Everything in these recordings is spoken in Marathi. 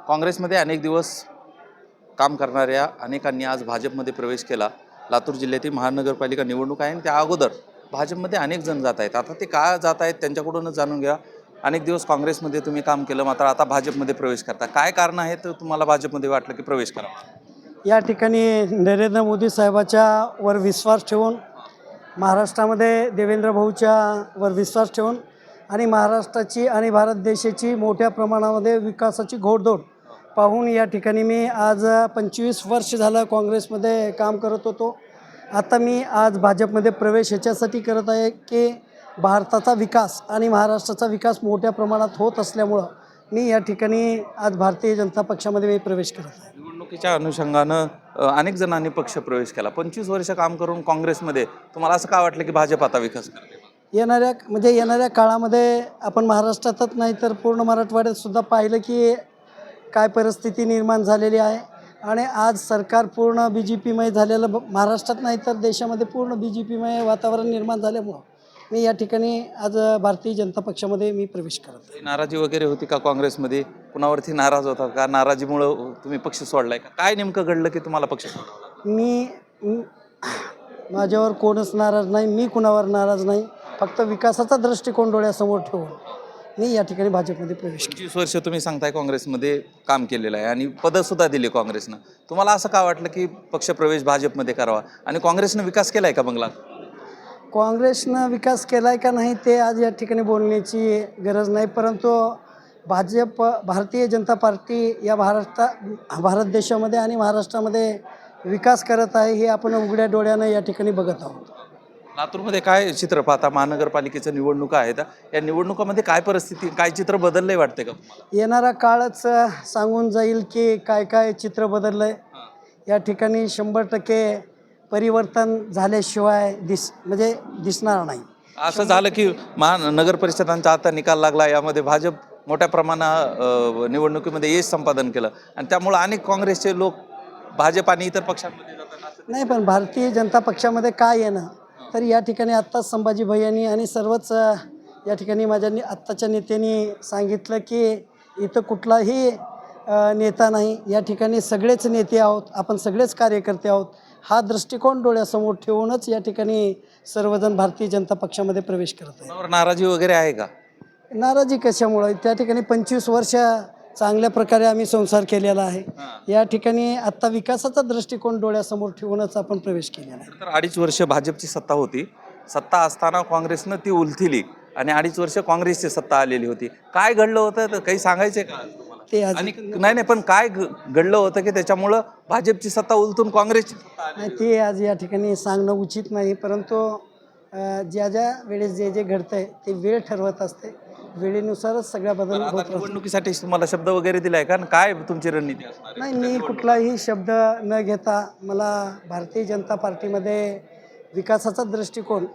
काँग्रेसमध्ये अनेक दिवस काम करणाऱ्या अनेकांनी आज भाजपमध्ये प्रवेश केला। लातूर जिल्ह्यातील महानगरपालिका निवडणूक आहे आणि त्या अगोदर भाजपमध्ये अनेक जण जात आहेत। आता ते का जात आहेत त्यांच्याकडूनच जाणून घ्या। अनेक दिवस काँग्रेसमध्ये तुम्ही काम केलं, मात्र आता भाजपमध्ये प्रवेश करता, काय कारण आहे तर तुम्हाला भाजपमध्ये वाटलं की प्रवेश करावा? या ठिकाणी नरेंद्र मोदी साहेबाच्या वर विश्वास ठेवून, महाराष्ट्रामध्ये देवेंद्र भाऊच्या वर विश्वास ठेवून आणि महाराष्ट्राची आणि भारत देशाची मोठ्या प्रमाणामध्ये विकासाची घोडदौड पाहून या ठिकाणी मी आज 25 वर्ष झालं काँग्रेसमध्ये काम करत होतो। आता मी आज भाजपमध्ये प्रवेश ह्याच्यासाठी करत आहे की भारताचा विकास आणि महाराष्ट्राचा विकास मोठ्या प्रमाणात होत असल्यामुळं मी या ठिकाणी आज भारतीय जनता पक्षामध्ये मी प्रवेश करत आहे। निवडणुकीच्या अनुषंगानं अनेक जणांनी पक्ष प्रवेश केला। 25 वर्ष काम करून काँग्रेसमध्ये तुम्हाला असं का वाटलं की भाजप आता विकास करते? येणाऱ्या काळामध्ये आपण महाराष्ट्रातच नाही तर पूर्ण मराठवाड्यात सुद्धा पाहिलं की काय परिस्थिती निर्माण झालेली आहे आणि आज सरकार पूर्ण BJPमय झालेलं महाराष्ट्रात नाही तर देशामध्ये पूर्ण BJPमय वातावरण निर्माण झाल्यामुळं मी या ठिकाणी आज भारतीय जनता पक्षामध्ये मी प्रवेश करत आहे। नाराजी वगैरे होती का काँग्रेसमध्ये? कुणावरती नाराज होता का? नाराजीमुळं तुम्ही पक्ष सोडलाय का? काय नेमकं घडलं की तुम्हाला पक्ष सोडावा? माझ्यावर कोणच नाराज नाही, मी कुणावर नाराज नाही, फक्त विकासाचा दृष्टिकोन डोळ्यासमोर ठेवून मी या ठिकाणी भाजपमध्ये प्रवेश केला। 25 वर्ष तुम्ही सांगताय काँग्रेसमध्ये काम केलेलं आहे आणि पदसुद्धा दिली काँग्रेसनं, तुम्हाला असं का वाटलं की पक्षप्रवेश भाजपमध्ये करावा आणि काँग्रेसनं विकास केलाय का बंगला? काँग्रेसनं विकास केला आहे का नाही ते आज या ठिकाणी बोलण्याची गरज नाही, परंतु भारतीय जनता पार्टी या भारत देशामध्ये आणि महाराष्ट्रामध्ये विकास करत आहे हे आपण उघड्या डोळ्यानं या ठिकाणी बघत आहोत। लातूरमध्ये काय चित्र पाहता? महानगरपालिकेच्या निवडणुका आहेत, या निवडणुकामध्ये काय परिस्थिती, काय चित्र बदललंय वाटतंय का तुम्हाला? येणारा काळच सांगून जाईल की काय काय चित्र बदललंय। या ठिकाणी 100% परिवर्तन झाल्याशिवाय दिसणार नाही। असं झालं की महानगर परिषदांचा आता निकाल लागला, यामध्ये भाजप मोठ्या प्रमाणात निवडणुकीमध्ये यश संपादन केलं आणि त्यामुळे अनेक काँग्रेसचे लोक भाजप आणि इतर पक्षांमध्ये जातात। नाही, पण भारतीय जनता पक्षामध्ये काय आहे ना, तर या ठिकाणी आत्ताच संभाजी भैयांनी आणि सर्वच या ठिकाणी माझ्या आत्ताच्या नेत्यांनी सांगितलं की इथं कुठलाही नेता नाही, या ठिकाणी सगळेच नेते आहोत, आपण सगळेच कार्यकर्ते आहोत। हा दृष्टिकोन डोळ्यासमोर ठेवूनच या ठिकाणी सर्वजण भारतीय जनता पक्षामध्ये प्रवेश करत आहे। नाराजी वगैरे आहे का? नाराजी कशामुळे? त्या ठिकाणी 25 वर्ष चांगल्या प्रकारे आम्ही संसार केलेला आहे। या ठिकाणी आत्ता विकासाचा दृष्टिकोन डोळ्यासमोर ठेवूनच आपण प्रवेश केलेला आहे। तर 2.5 वर्ष भाजपची सत्ता होती, सत्ता असताना काँग्रेसनं ती उलथिली आणि 2.5 वर्ष काँग्रेसची सत्ता आलेली होती। काय घडलं होतं तर काही सांगायचंय का ते आणि नाही पण काय घडलं होतं की त्याच्यामुळं भाजपची सत्ता उलटून काँग्रेसची सत्ता नाही, ते आज या ठिकाणी सांगणं उचित नाही, परंतु ज्या वेळेस जे घडतंय ते वेळ ठरवत असते, वेळेनुसारच सगळ्या बदल होत असतात। निवडणुकीसाठी तुम्हाला शब्द वगैरे दिलाय का? काय तुमची रणनीती असणार? नाही, मी कुठलाही शब्द न घेता मला भारतीय जनता पार्टीमध्ये विकासाचा दृष्टिकोन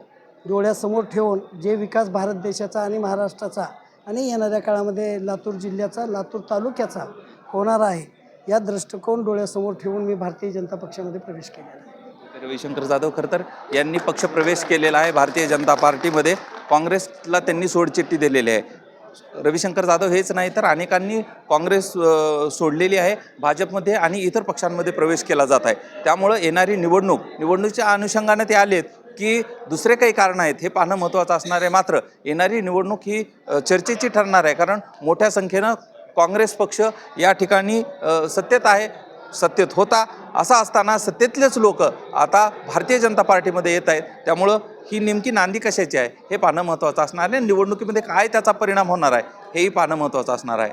डोळ्यासमोर ठेवून जे विकास भारत देशाचा आणि महाराष्ट्राचा आणि येणाऱ्या काळामध्ये लातूर जिल्ह्याचा, लातूर तालुक्याचा होणार आहे, या दृष्टिकोन डोळ्यासमोर ठेवून मी भारतीय जनता पक्षामध्ये प्रवेश केलेला आहे। रविशंकर जाधव खरतर यांनी पक्ष प्रवेश केलेला आहे भारतीय जनता पार्टीमध्ये, काँग्रेसला त्यांनी सोडचिठ्ठी दिलेली आहे। रविशंकर जाधव हेच नाही तर अनेकांनी काँग्रेस सोडलेली आहे, भाजपमध्ये आणि इतर पक्षांमध्ये प्रवेश केला जात आहे। त्यामुळं येणारी निवडणुकीच्या अनुषंगाने ते आलेत की दुसरे काही कारण आहेत हे पाहणं महत्त्वाचं असणार आहे। मात्र येणारी निवडणूक ही चर्चेची ठरणार आहे, कारण मोठ्या संख्येनं काँग्रेस पक्ष या ठिकाणी सत्तेत आहे, सत्तेत होता, असं असताना सत्तेतलेच लोक आता भारतीय जनता पार्टीमध्ये येत आहेत। त्यामुळं ही नेमकी नांदी कशाची आहे हे पाहणं महत्त्वाचं असणार आहे। निवडणुकीमध्ये काय त्याचा परिणाम होणार आहे हेही पाहणं महत्त्वाचं असणार आहे।